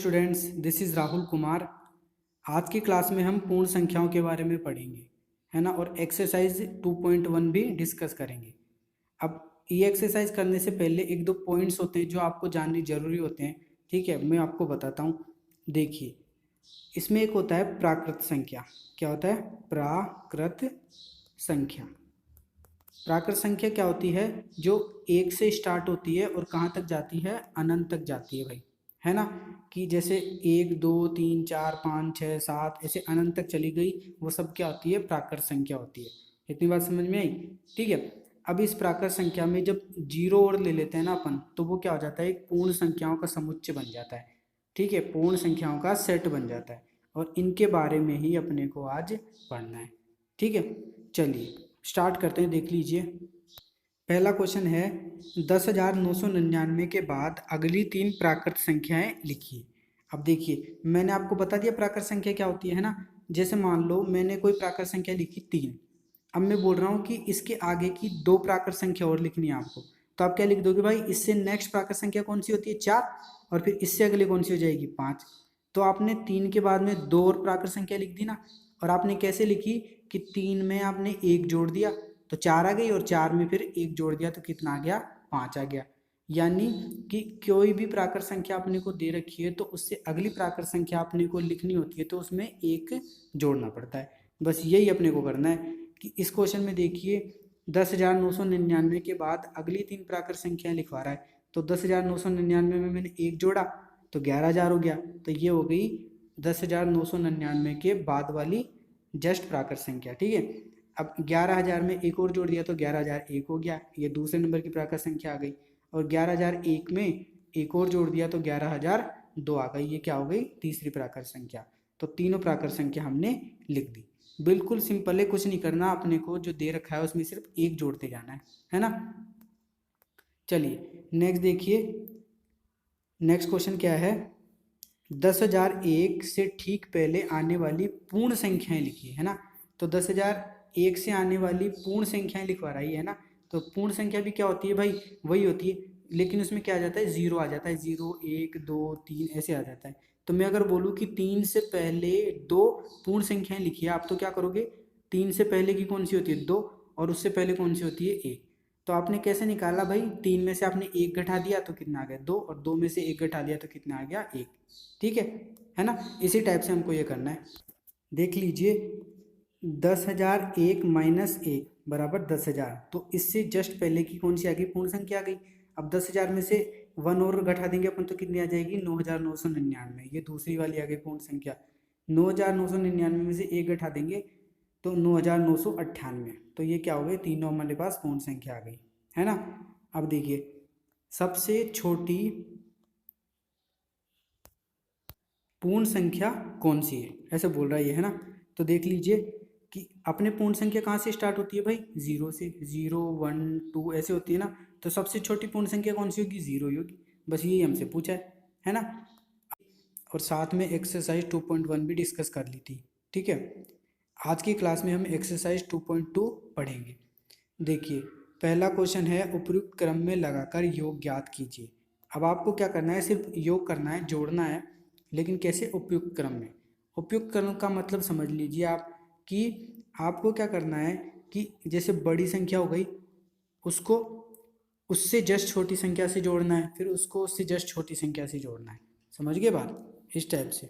Students, this is Rahul Kumar. आज की class में हम पूर्ण संख्याओं के बारे में पढ़ेंगे, है ना, और एक्सरसाइज 2.1 भी डिस्कस करेंगे। अब ये एक्सरसाइज करने से पहले एक दो पॉइंट्स होते हैं जो आपको जानने जरूरी होते हैं। ठीक है, मैं आपको बताता हूँ। देखिए, इसमें एक होता है प्राकृत संख्या। क्या होता है? प्राकृत संख्या। प्राकृत संख्या क्या होती है? जो एक से स्टार्ट होती है और कहाँ तक जाती है? अनंत तक जाती है भाई, है ना। कि जैसे 1 2 3 4 5 6 7 ऐसे अनंत तक चली गई, वो सब क्या होती है? प्राकृत संख्या होती है। इतनी बात समझ में आई? ठीक है। अब इस प्राकृत संख्या में जब जीरो और ले लेते हैं ना अपन, तो वो क्या हो जाता है? एक पूर्ण संख्याओं का समुच्चय बन जाता है। ठीक है, पूर्ण संख्याओं का सेट बन जाता है, और इनके बारे में ही अपने को आज पढ़ना है। ठीक है, चलिए स्टार्ट करते हैं। देख लीजिए, पहला क्वेश्चन है 10,999 के बाद अगली तीन प्राकृत संख्याएं लिखिए। अब देखिए, मैंने आपको बता दिया प्राकृत संख्या क्या होती है ना। जैसे मान लो मैंने कोई प्राकृत संख्या लिखी 3। अब मैं बोल रहा हूँ कि इसके आगे की दो प्राकृत संख्या और लिखनी है आपको, तो आप क्या लिख दोगे भाई? इससे नेक्स्ट प्राकृत संख्या कौन सी होती है? 4। और फिर इससे अगली कौन सी हो जाएगी? 5। तो आपने 3 के बाद में दो और प्राकृत संख्या लिख दी ना। और आपने कैसे लिखी? कि 3 में आपने 1 जोड़ दिया तो 4 आ गई, और 4 में फिर 1 जोड़ दिया तो कितना आ गया? 5 आ गया। यानी कि कोई भी प्राकृत संख्या अपने को दे रखी है तो उससे अगली प्राकृत संख्या अपने को लिखनी होती है तो उसमें 1 जोड़ना पड़ता है। बस यही अपने को करना है। कि इस क्वेश्चन में देखिए, 10,999 के बाद अगली तीन प्राकृत संख्याएं लिखवा रहा है। तो 10,999 में मैंने 1 जोड़ा तो 11,000 हो गया। तो ये हो गई 10,999 के बाद वाली जस्ट प्राकृत संख्या। ठीक है। अब 11,000 में एक और जोड़ दिया तो 11,001 हो गया, ये दूसरे नंबर की प्राकृत संख्या आ गई। और 11,001 में एक और जोड़ दिया तो 11,002 आ गई, ये क्या हो गई? तीसरी प्राकृत संख्या। तो तीनों प्राकृत संख्या हमने लिख दी। बिल्कुल सिंपल है, कुछ नहीं करना अपने को। जो दे रखा है उसमें सिर्फ एक जोड़ते जाना है ना। चलिए नेक्स्ट देखिए, नेक्स्ट क्वेश्चन क्या है? 10,001 से ठीक पहले आने वाली पूर्ण संख्याएं लिखिए, है ना। तो 10,001 से आने वाली पूर्ण संख्याएं लिखवा रही है ना। तो पूर्ण संख्या भी क्या होती है भाई? वही होती है, लेकिन उसमें क्या आ जाता है? 0 आ जाता है। 0 1 2 3 ऐसे आ जाता है। तो मैं अगर बोलूँ कि 3 से पहले दो पूर्ण संख्याएं लिखिए, आप तो क्या करोगे? 3 से पहले की कौन सी होती है? 2। और उससे पहले कौन सी होती है? 1। तो आपने कैसे निकाला भाई? 3 में से आपने 1 घटा दिया तो कितना आ गया? 2। और 2 में से 1 घटा दिया तो कितना आ गया? 1। ठीक है ना। इसी टाइप से हमको ये करना है। देख लीजिए, 10,001 माइनस 1 बराबर 10,000। तो इससे जस्ट पहले की कौन सी आ गई? पूर्ण संख्या आ गई। अब 10,000 में से 1 और घटा देंगे अपन तो कितनी आ जाएगी? 9,999। ये दूसरी वाली आ गई पूर्ण संख्या। 9,999 में से 1 घटा देंगे तो 9,998। तो ये क्या हो गई? तीनों हमारे पास पूर्ण संख्या आ गई, है ना। अब देखिए, सबसे छोटी पूर्ण संख्या कौन सी है, ऐसे बोल रहा है ये, है ना। तो देख लीजिए कि अपने पूर्ण संख्या कहाँ से स्टार्ट होती है भाई? 0 से। 0 1 2 ऐसे होती है ना। तो सबसे छोटी पूर्ण संख्या कौन सी होगी? 0 ही होगी। बस यही हमसे पूछा है ना। और साथ में एक्सरसाइज 2.1 भी डिस्कस कर ली थी। ठीक है, आज की क्लास में हम एक्सरसाइज 2.2 पढ़ेंगे। देखिए, पहला क्वेश्चन है उपयुक्त क्रम में लगाकर योग ज्ञात कीजिए। अब आपको क्या करना है? सिर्फ योग करना है, जोड़ना है, लेकिन कैसे? उपयुक्त क्रम में। उपयुक्त क्रम का मतलब समझ लीजिए आप, कि आपको क्या करना है कि जैसे बड़ी संख्या हो गई, उसको उससे जस्ट छोटी संख्या से जोड़ना है, फिर उसको उससे जस्ट छोटी संख्या से जोड़ना है। समझ गए बात? इस टाइप से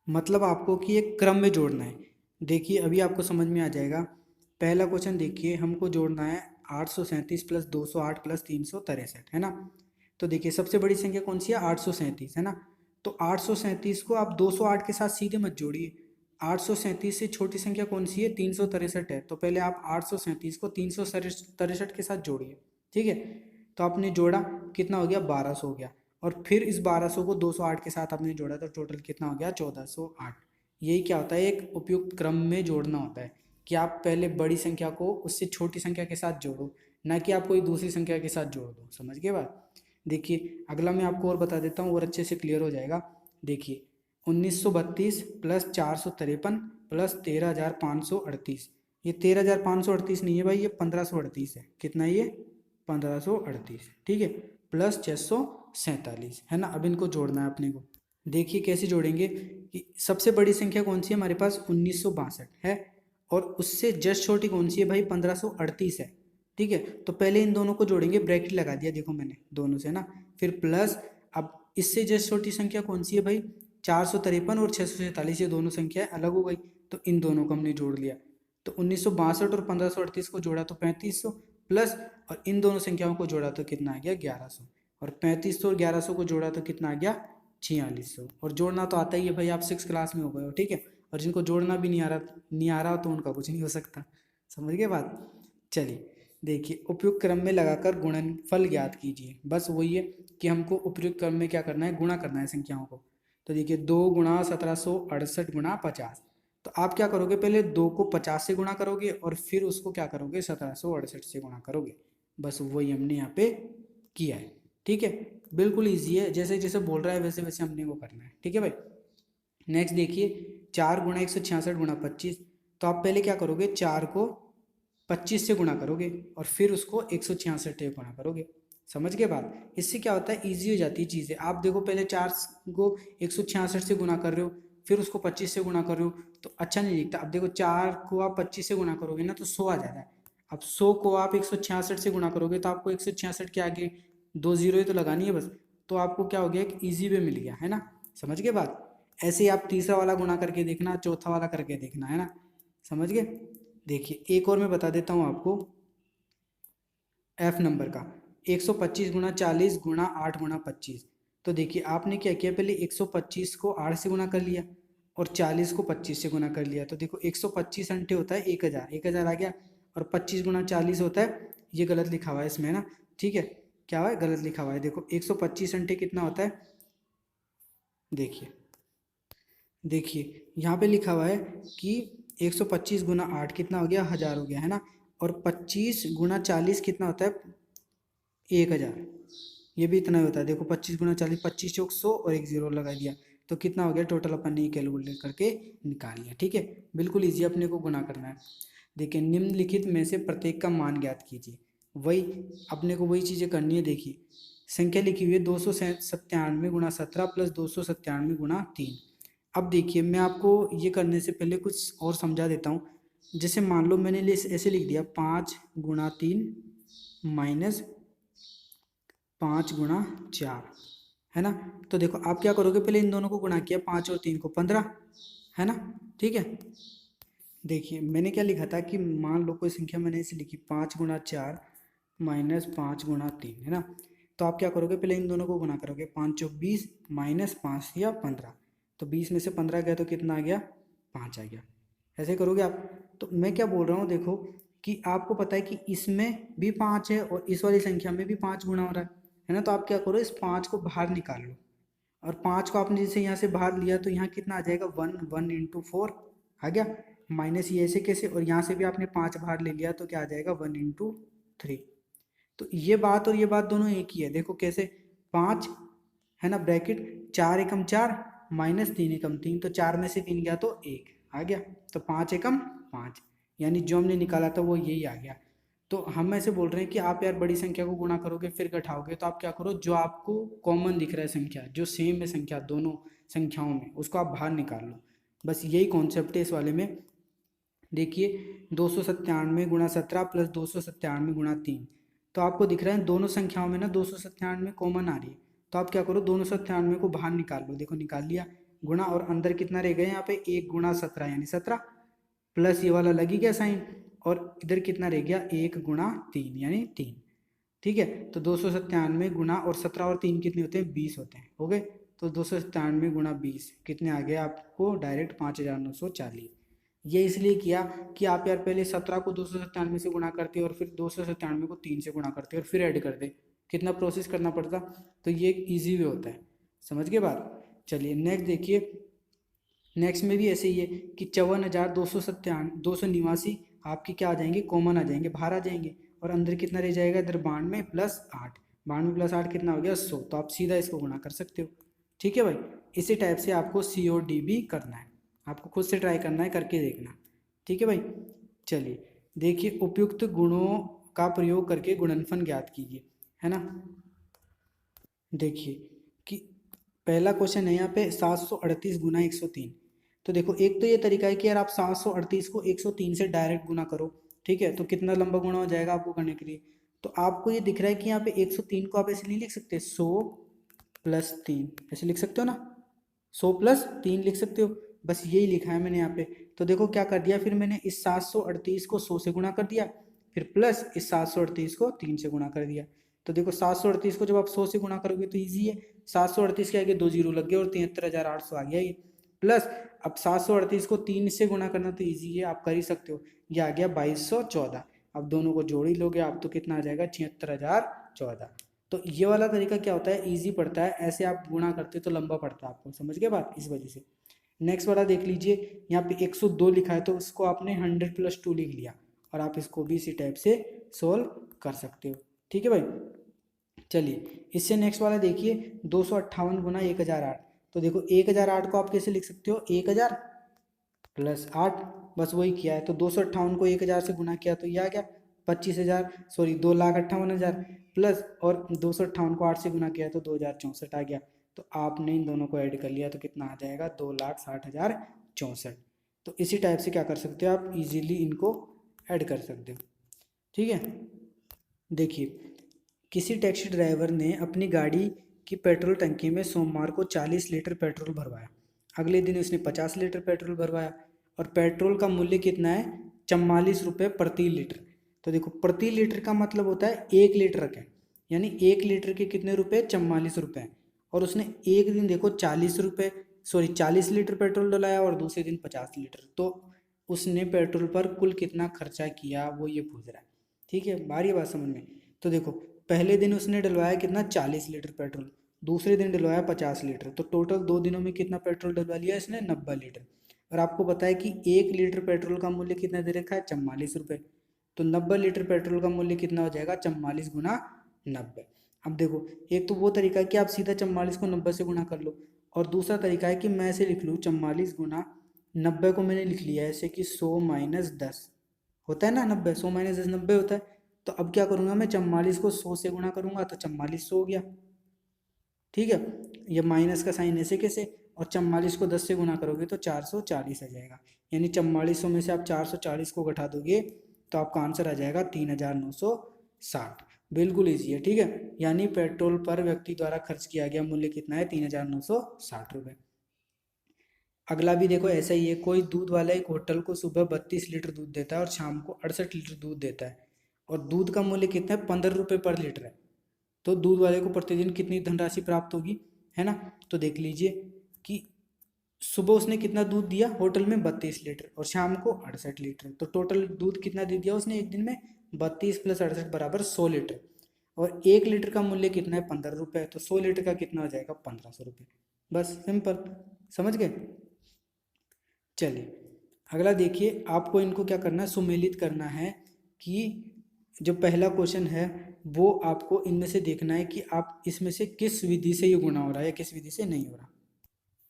मतलब आपको कि एक क्रम में जोड़ना है। देखिए अभी आपको समझ में आ जाएगा। पहला क्वेश्चन देखिए, हमको जोड़ना है 837 प्लस 208 प्लस 363, है ना। तो देखिए सबसे बड़ी संख्या कौन सी है? 837, है ना। तो 837 को आप 208 के साथ सीधे मत जोड़िए। 837 से छोटी संख्या कौन सी है? 363 है। तो पहले आप 837 को 363 के साथ जोड़िए। ठीक है, तो आपने जोड़ा, कितना हो गया? 1200 हो गया। और फिर इस 1200 को 208 के साथ आपने जोड़ा तो टोटल कितना हो गया? 1408। यही क्या होता है? एक उपयुक्त क्रम में जोड़ना होता है, कि आप पहले बड़ी संख्या को उससे छोटी संख्या के साथ जोड़ो, ना कि आप कोई दूसरी संख्या के साथ जोड़ दो। समझ गए बात? देखिए अगला मैं आपको और बता देता हूँ और अच्छे से क्लियर हो जाएगा। देखिए 1932 प्लस 453 प्लस 13,538। ये 13,538 नहीं है भाई, ये 1538 है। कितना है ये? 1538। ठीक है, प्लस 647, है ना। अब इनको जोड़ना है अपने को। देखिए कैसे जोड़ेंगे कि सबसे बड़ी संख्या कौन सी है हमारे पास, 1962 है, और उससे जस्ट छोटी कौन सी है भाई, 1538 है। ठीक है, तो पहले इन दोनों को जोड़ेंगे, ब्रैकेट लगा दिया देखो मैंने दोनों से ना, फिर प्लस, अब इससे जस्ट छोटी संख्या कौन सी है भाई, 453 और 647, ये दोनों संख्या अलग हो गई, तो इन दोनों को हमने जोड़ लिया। तो 1962 और 1538 को जोड़ा तो 3500 प्लस, और इन दोनों संख्याओं को जोड़ा तो कितना आ गया, 1100, और 3500 और 1100 को जोड़ा तो कितना आ गया, 4600। और जोड़ना तो आता ही है भाई, आप 6 क्लास में हो गए हो, ठीक है। और जिनको जोड़ना भी नहीं आ रहा तो उनका कुछ नहीं हो सकता। समझ गए बात। चलिए देखिए, उपयुक्त क्रम में लगाकर गुणनफल ज्ञात कीजिए। बस वही है कि हमको उपयुक्त क्रम में क्या करना है, गुणा करना है संख्याओं को। तो देखिए 2 × 1768 × 50। तो आप क्या करोगे, पहले 2 को 50 से गुणा करोगे और फिर उसको क्या करोगे, 1768 से गुणा करोगे। बस वही हमने यहाँ पे किया है। ठीक है, बिल्कुल ईजी है, जैसे जैसे बोल रहा है वैसे वैसे हमने को करना है। ठीक है भाई। नेक्स्ट देखिए, 4 × 166 × 25। तो आप पहले क्या करोगे, 4 को 25 से गुणा करोगे और फिर उसको 166 से गुणा करोगे। समझ गए बात। इससे क्या होता है, ईजी हो जाती है चीज़ें। आप देखो पहले 4 को 166 से गुणा कर रहे हो, फिर उसको 25 से गुणा कर रहे हो, तो अच्छा नहीं दिखता। अब देखो 4 को आप 25 से गुणा करोगे ना तो 100 आ जाता है। अब 100 को आप 166 से गुणा करोगे तो आपको 166 के आगे 2 जीरो ही तो लगानी है बस, तो आपको क्या हो गया, एक ईजी वे मिल गया है ना। समझ गए बात। ऐसे ही आप तीसरा वाला गुणा करके देखना, चौथा वाला करके देखना, है ना। समझ गए। देखिए एक और मैं बता देता हूँ आपको, एफ नंबर का, 125 × 40 × 8 × 25। तो देखिए आपने क्या किया, पहले 125 को 8 से गुणा कर लिया और 40 को 25 से गुणा कर लिया। तो देखो 125 अंटे होता है 1000, 1000 आ गया, और 25 × 40 होता है, ये गलत लिखा हुआ है इसमें ना। ठीक है, क्या हुआ है, गलत लिखा हुआ है। देखो 125 अंटे कितना होता है, देखिए देखिए यहाँ पे लिखा हुआ है कि 125 × 8 कितना हो गया, 1000 हो गया, है ना। और 25 × 40 कितना होता है, 1000, ये भी इतना ही होता है। देखो 25 × 40, 25 चौक 100 और एक जीरो लगा दिया, तो कितना हो गया टोटल, अपन ने कैलकुलेट करके निकाल लिया। ठीक है, बिल्कुल ईजी, अपने को गुना करना है। देखिए निम्नलिखित में से प्रत्येक का मान ज्ञात कीजिए। वही अपने को वही चीज़ें करनी है। देखिए संख्या लिखी हुई है 297 × 17 प्लस 297 × 3। अब देखिए मैं आपको ये करने से पहले कुछ और समझा देता हूँ। जैसे मान लो मैंने ऐसे लिख दिया, 5 × 3 माइनस 5 × 4, है ना। तो देखो आप क्या करोगे, पहले इन दोनों को गुणा किया, 5 और 3 को 15, है ना। ठीक है, देखिए मैंने क्या लिखा था कि मान लो कोई संख्या मैंने ऐसे लिखी, 5 × 4 माइनस 5 × 3, है ना। तो आप क्या करोगे, पहले इन दोनों को गुणा करोगे, 5 चौक 20 माइनस 5 या 15, तो 20 में से 15 गया तो कितना आ गया, 5 आ गया। ऐसे करोगे आप। तो मैं क्या बोल रहा हूँ, देखो कि आपको पता है कि इसमें भी 5 है और इस वाली संख्या में भी 5 गुणा हो रहा है ना। तो आप क्या करो, इस 5 को बाहर निकाल लो, और 5 को आपने जैसे यहाँ से बाहर लिया तो यहाँ कितना आ जाएगा, 1, 1 × 4 आ गया, माइनस ये ऐसे कैसे, और यहाँ से भी आपने 5 बाहर ले लिया तो क्या आ जाएगा, 1 × 3। तो ये बात और ये बात दोनों एक ही है। देखो कैसे, 5 है ना, ब्रैकेट 4 एकम 4 माइनस 3 एकम 3, तो 4 में से 3 गया तो 1 आ गया, तो 5 एकम 5, यानी जो हमने निकाला था वो यही आ गया। तो हम ऐसे बोल रहे हैं कि आप यार बड़ी संख्या को गुणा करोगे फिर घटाओगे, तो आप क्या करो, जो आपको कॉमन दिख रहा है संख्या, जो सेम है संख्या दोनों संख्याओं में, उसको आप बाहर निकाल लो। बस यही कॉन्सेप्ट है इस वाले में। देखिए 297 × 17 प्लस 297 × 3, तो आपको दिख रहा है दोनों संख्याओं में ना 297 कॉमन आ रही है। तो आप क्या करो, 297 को बाहर निकाल लो। देखो निकाल लिया, गुणा, और अंदर कितना रह गया यहाँ पे, 1 × 17 यानी 17, प्लस ये वाला लगी गया साइन, और इधर कितना रह गया, 1 × 3 यानी 3। ठीक है, तो 297 गुणा, और 17 और 3 कितने होते हैं, 20 होते हैं, हो गए। तो 297 × 20 कितने आ गए आपको, डायरेक्ट 5940। ये इसलिए किया कि आप यार पहले 17 को 297 से गुणा करते और फिर 297 को 3 से गुणा करते और फिर ऐड करते, कितना प्रोसेस करना पड़ता। तो ये एक ईजी वे होता है। समझ गए बात। चलिए नेक्स्ट देखिए, नेक्स्ट में भी ऐसे ही है कि 54,297 आपके क्या आ जाएंगे, कॉमन आ जाएंगे, बाहर आ जाएंगे, और अंदर कितना रह जाएगा, इधर 92 प्लस 8, 92 + 8 कितना हो गया, 100। तो आप सीधा इसको गुणा कर सकते हो। ठीक है भाई, इसी टाइप से आपको COD भी करना है, आपको खुद से ट्राई करना है, करके देखना। ठीक है भाई। चलिए देखिए, उपयुक्त गुणों का प्रयोग करके गुणनफल ज्ञात कीजिए, है ना। देखिए कि पहला क्वेश्चन है यहाँ पे 738 गुना 103। तो देखो एक तो ये तरीका है कि यार आप 738 को 103 से डायरेक्ट गुना करो, ठीक है, तो कितना लंबा गुना हो जाएगा आपको करने के लिए। तो आपको ये दिख रहा है कि यहाँ पे 103 को आप ऐसे नहीं लिख सकते, 100 + 3 ऐसे लिख सकते हो ना, 100 + 3 लिख सकते हो, बस यही लिखा है मैंने यहाँ पे। तो देखो क्या कर दिया फिर मैंने, इस 738 को 100 से गुणा कर दिया, फिर प्लस इस 738 को 3 से गुणा कर दिया। तो देखो 738 को जब आप 100 से गुणा करोगे तो ईजी है, 738 के आगे 2 जीरो लग गए और 73,800 आ गया ये, प्लस अब 738 को 3 से गुणा करना तो ईजी है, आप कर ही सकते हो, ये आ गया 2214। अब दोनों को जोड़ ही लोगे आप तो कितना आ जाएगा, 76,014। तो ये वाला तरीका क्या होता है, ईजी पड़ता है, ऐसे आप गुणा करते तो लंबा पड़ता है आपको, समझ गए बात, इस वजह से। नेक्स्ट वाला देख लीजिए, यहाँ पे 102 लिखा है तो उसको आपने 100 + 2 लिख लिया, और आप इसको भी इसी टाइप से सोल्व कर सकते हो, ठीक है भाई। चलिए इससे नेक्स्ट वाला देखिए, 258 गुना 1008। तो देखो 1008 को आप कैसे लिख सकते हो, 1000 + 8, बस वही किया है। तो 258 को 1000 से गुना किया तो ये आ गया 25,000, सॉरी 2,58,000, प्लस और 258 को 8 से गुना किया तो 2064 आ गया। तो आपने इन दोनों को ऐड कर लिया तो कितना आ जाएगा, 2,60,064। तो इसी टाइप से क्या कर सकते हो आप, इजीली इनको ऐड कर सकते हो, ठीक है। देखिए किसी टैक्सी ड्राइवर ने अपनी गाड़ी की पेट्रोल टंकी में सोमवार को 40 लीटर पेट्रोल भरवाया, अगले दिन उसने 50 लीटर पेट्रोल भरवाया, और पेट्रोल का मूल्य कितना है, 44 रुपये प्रति लीटर। तो देखो प्रति लीटर का मतलब होता है 1 लीटर का, यानी 1 लीटर के कितने रुपए, 44 रुपये। और उसने एक दिन देखो 40 लीटर पेट्रोल डलाया और दूसरे दिन 50 लीटर, तो उसने पेट्रोल पर कुल कितना खर्चा किया वो ये पूछ रहा है, ठीक है। बारी बात समझ में। तो देखो पहले दिन उसने डलवाया कितना, 40 लीटर पेट्रोल, दूसरे दिन डलवाया 50 लीटर, तो टोटल 2 दिनों में कितना पेट्रोल डलवा लिया इसने, 90 लीटर। और आपको पता है कि 1 लीटर पेट्रोल का मूल्य कितना दे रखा है, 44 रुपये। तो 90 लीटर पेट्रोल का मूल्य कितना हो जाएगा, 44 गुना 90। अब देखो एक तो वो तरीका है कि आप सीधा 44 को 90 से गुना कर लो, और दूसरा तरीका है कि मैं ऐसे लिख लूँ, 44 गुना 90 को मैंने लिख लिया ऐसे कि 100 - 10 होता है ना, 90 100 - 10 90 होता है। तो अब क्या करूँगा मैं, 44 को 100 से गुणा करूँगा तो 4400 हो गया, ठीक है। ये माइनस का साइन ऐसे कैसे, और 44 को 10 से गुणा करोगे तो 440 आ जाएगा, यानी 4400 में से आप 440 को घटा दोगे तो आपका आंसर आ जाएगा 3,960। बिल्कुल ईजी है, ठीक है। यानी पेट्रोल पर व्यक्ति द्वारा खर्च किया गया मूल्य कितना है, 3,960 रुपये। अगला भी देखो ऐसा ही है, कोई दूध वाला एक होटल को सुबह 32 लीटर दूध देता है और शाम को 68 लीटर दूध देता है, और दूध का मूल्य कितना है, 15 रुपये पर लीटर है। तो दूध वाले को प्रतिदिन कितनी धनराशि प्राप्त होगी, है ना। तो देख लीजिए कि सुबह उसने कितना दूध दिया होटल में, 32 लीटर, और शाम को 68 लीटर, तो टोटल दूध कितना दे दिया उसने एक दिन में, 32 + 68 बराबर 100 लीटर, और 1 लीटर का मूल्य कितना है, 15 रुपये, तो 100 लीटर का कितना हो जाएगा, 1500 रुपये। बस सिंपल, समझ गए। चलिए अगला देखिए, आपको इनको क्या करना है, सुमेलित करना है, कि जो पहला क्वेश्चन है वो आपको इनमें से देखना है कि आप इसमें से किस विधि से ये गुणा हो रहा है या किस विधि से नहीं हो रहा।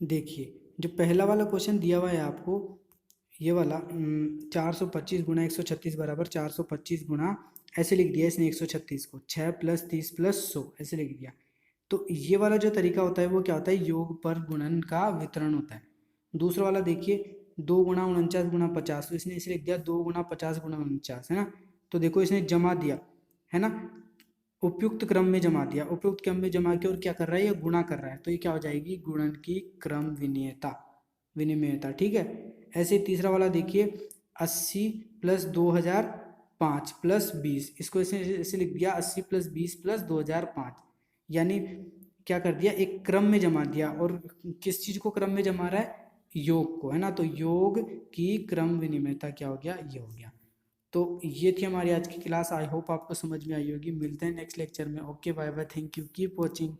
देखिए जो पहला वाला क्वेश्चन दिया हुआ है आपको, ये वाला 425 गुना 136 बराबर 425 गुना, ऐसे लिख दिया इसने 136 को, 6 + 30 + 100 ऐसे लिख दिया। तो ये वाला जो तरीका होता है वो क्या होता है, योग पर गुणन का वितरण होता है। दूसरा वाला देखिए, 2 गुना 49 गुना 50, तो इसने इसे लिख दिया 2 गुना 50 गुना 49, है ना। तो देखो इसने जमा दिया, है ना, उपयुक्त क्रम में जमा दिया, उपयुक्त क्रम में जमा के और क्या कर रहा है, ये गुणा कर रहा है, तो ये क्या हो जाएगी, गुणन की क्रम विनिमयता, ठीक है। ऐसे तीसरा वाला देखिए, 80 + 2005 + 20, इसको ऐसे लिख दिया 80 + 20 + 2005, यानी क्या कर दिया, एक क्रम में जमा दिया, और किस चीज को क्रम में जमा रहा है, योग को, है ना। तो योग की क्रम विनिमयता क्या हो गया, ये हो गया। तो ये थी हमारी आज की क्लास, आई होप आपको समझ में आई होगी। मिलते हैं नेक्स्ट लेक्चर में। Okay bye bye, thank you, keep watching.